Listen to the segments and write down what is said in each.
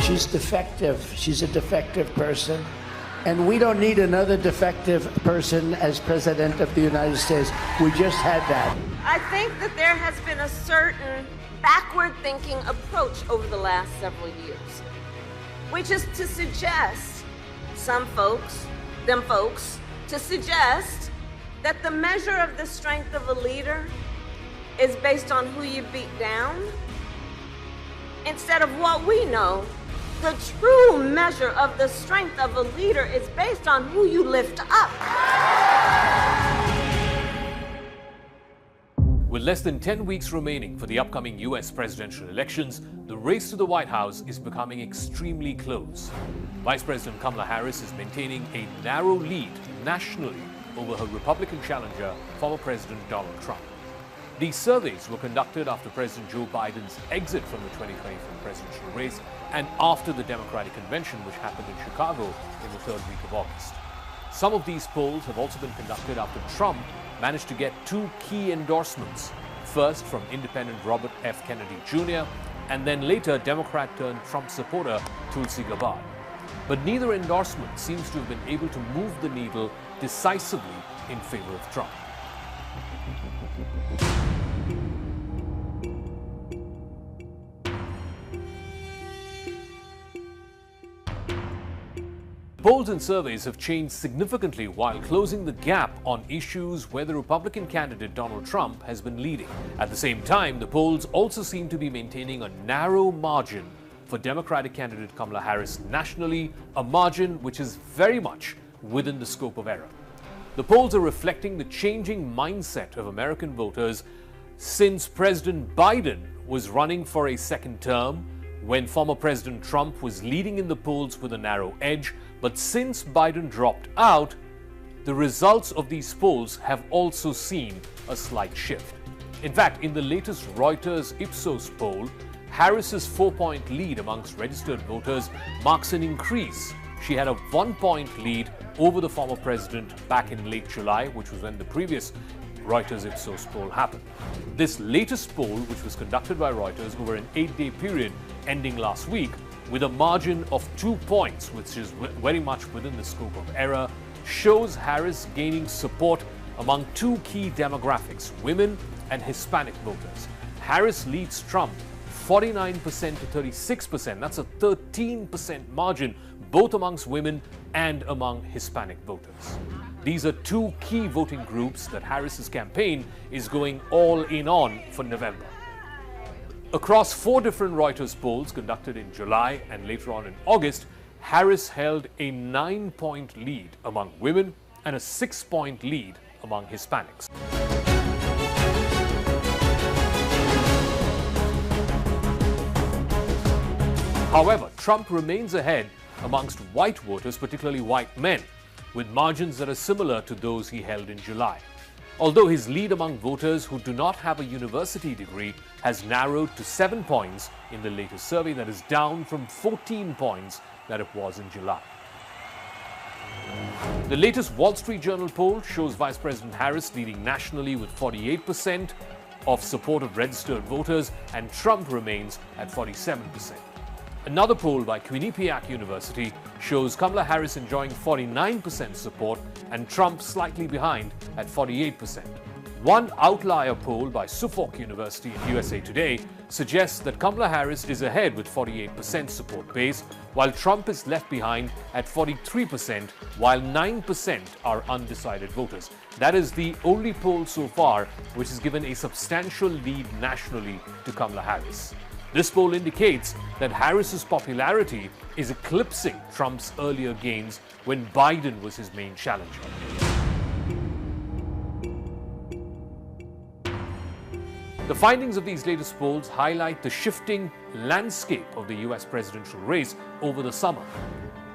She's defective. She's a defective person. And we don't need another defective person as President of the United States. We just had that. I think that there has been a certain backward-thinking approach over the last several years, which is to suggest, to suggest that the measure of the strength of a leader is based on who you beat down, instead of what we know. The true measure of the strength of a leader is based on who you lift up. With less than 10 weeks remaining for the upcoming US presidential elections, the race to the White House is becoming extremely close. Vice President Kamala Harris is maintaining a narrow lead nationally over her Republican challenger, former President Donald Trump. These surveys were conducted after President Joe Biden's exit from the 2024 presidential race and after the Democratic Convention, which happened in Chicago in the third week of August. Some of these polls have also been conducted after Trump managed to get two key endorsements, first from independent Robert F. Kennedy Jr., and then later Democrat-turned-Trump supporter Tulsi Gabbard. But neither endorsement seems to have been able to move the needle decisively in favor of Trump. Polls and surveys have changed significantly while closing the gap on issues where the Republican candidate Donald Trump has been leading. At the same time, the polls also seem to be maintaining a narrow margin for Democratic candidate Kamala Harris nationally, a margin which is very much within the scope of error. The polls are reflecting the changing mindset of American voters since President Biden was running for a second term, when former President Trump was leading in the polls with a narrow edge. But since Biden dropped out, the results of these polls have also seen a slight shift. In fact, in the latest Reuters Ipsos poll, Harris's 4-point lead amongst registered voters marks an increase. She had a 1-point lead over the former president back in late July, which was when the previous Reuters Ipsos poll happened. This latest poll, which was conducted by Reuters over an 8-day period ending last week, with a margin of 2 points, which is very much within the scope of error, shows Harris gaining support among two key demographics, women and Hispanic voters. Harris leads Trump 49% to 36%. That's a 13% margin, both amongst women and among Hispanic voters. These are two key voting groups that Harris's campaign is going all in on for November. Across 4 different Reuters polls conducted in July and later on in August, Harris held a 9-point lead among women and a 6-point lead among Hispanics. However, Trump remains ahead amongst white voters, particularly white men, with margins that are similar to those he held in July. Although his lead among voters who do not have a university degree has narrowed to 7 points in the latest survey, that is down from 14 points that it was in July. The latest Wall Street Journal poll shows Vice President Harris leading nationally with 48% of support of registered voters, and Trump remains at 47%. Another poll by Quinnipiac University shows Kamala Harris enjoying 49% support and Trump slightly behind at 48%. One outlier poll by Suffolk University in USA Today suggests that Kamala Harris is ahead with 48% support base, while Trump is left behind at 43%, while 9% are undecided voters. That is the only poll so far which has given a substantial lead nationally to Kamala Harris. This poll indicates that Harris's popularity is eclipsing Trump's earlier gains when Biden was his main challenger. The findings of these latest polls highlight the shifting landscape of the US presidential race over the summer.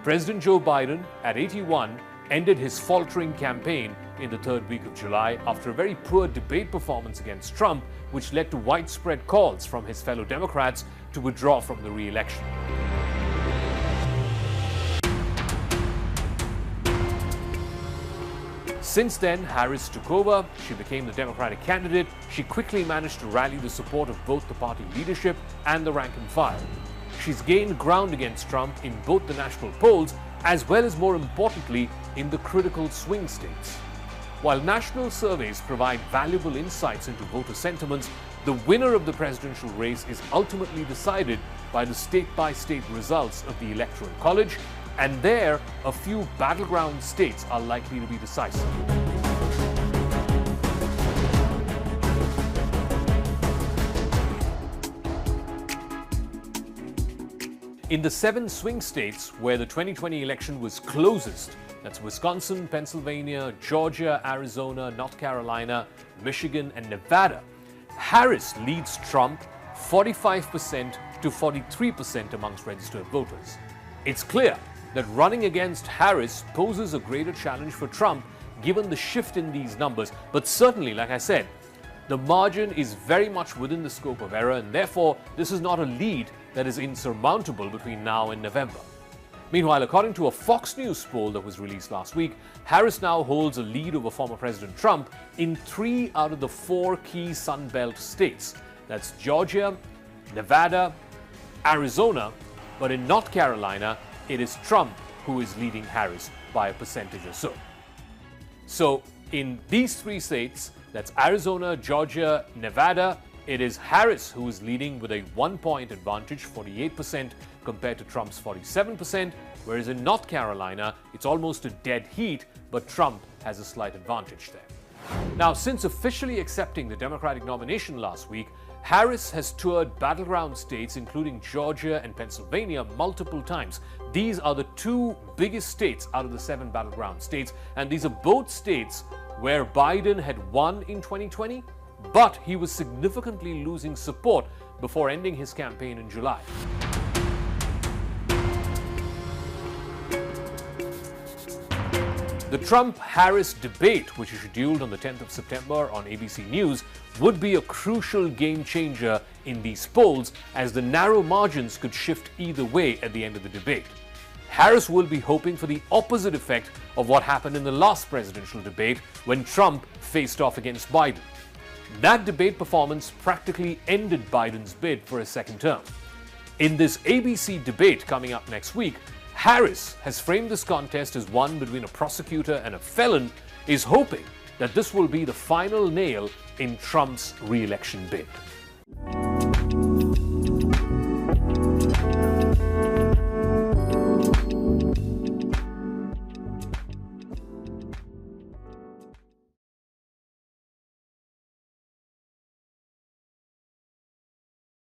President Joe Biden, at 81, ended his faltering campaign in the third week of July after a very poor debate performance against Trump, which led to widespread calls from his fellow Democrats to withdraw from the re-election. Since then, Harris took over. She became the Democratic candidate. She quickly managed to rally the support of both the party leadership and the rank and file. she's gained ground against Trump in both the national polls as well as, more importantly, in the critical swing states. While national surveys provide valuable insights into voter sentiments, the winner of the presidential race is ultimately decided by the state-by-state results of the Electoral College, and there, a few battleground states are likely to be decisive. In the 7 swing states where the 2020 election was closest, that's Wisconsin, Pennsylvania, Georgia, Arizona, North Carolina, Michigan, and Nevada, Harris leads Trump 45% to 43% amongst registered voters. It's clear that running against Harris poses a greater challenge for Trump given the shift in these numbers, but certainly, like I said, the margin is very much within the scope of error, and therefore this is not a lead that is insurmountable between now and November. Meanwhile, according to a Fox News poll that was released last week, Harris now holds a lead over former President Trump in 3 out of the 4 key Sun Belt states. That's Georgia, Nevada, Arizona, but in North Carolina, it is Trump who is leading Harris by a percentage or so. So in these 3 states, that's Arizona, Georgia, Nevada, it is Harris who is leading with a 1-point advantage, 48% compared to Trump's 47%, whereas in North Carolina, it's almost a dead heat, but Trump has a slight advantage there. Now, since officially accepting the Democratic nomination last week, Harris has toured battleground states, including Georgia and Pennsylvania, multiple times. These are the 2 biggest states out of the 7 battleground states, and these are both states where Biden had won in 2020, but he was significantly losing support before ending his campaign in July. The Trump-Harris debate, which is scheduled on the 10th of September on ABC News, would be a crucial game changer in these polls, as the narrow margins could shift either way at the end of the debate. Harris will be hoping for the opposite effect of what happened in the last presidential debate when Trump faced off against Biden. That debate performance practically ended Biden's bid for a second term. In this ABC debate coming up next week, Harris has framed this contest as one between a prosecutor and a felon, is hoping that this will be the final nail in Trump's re-election bid.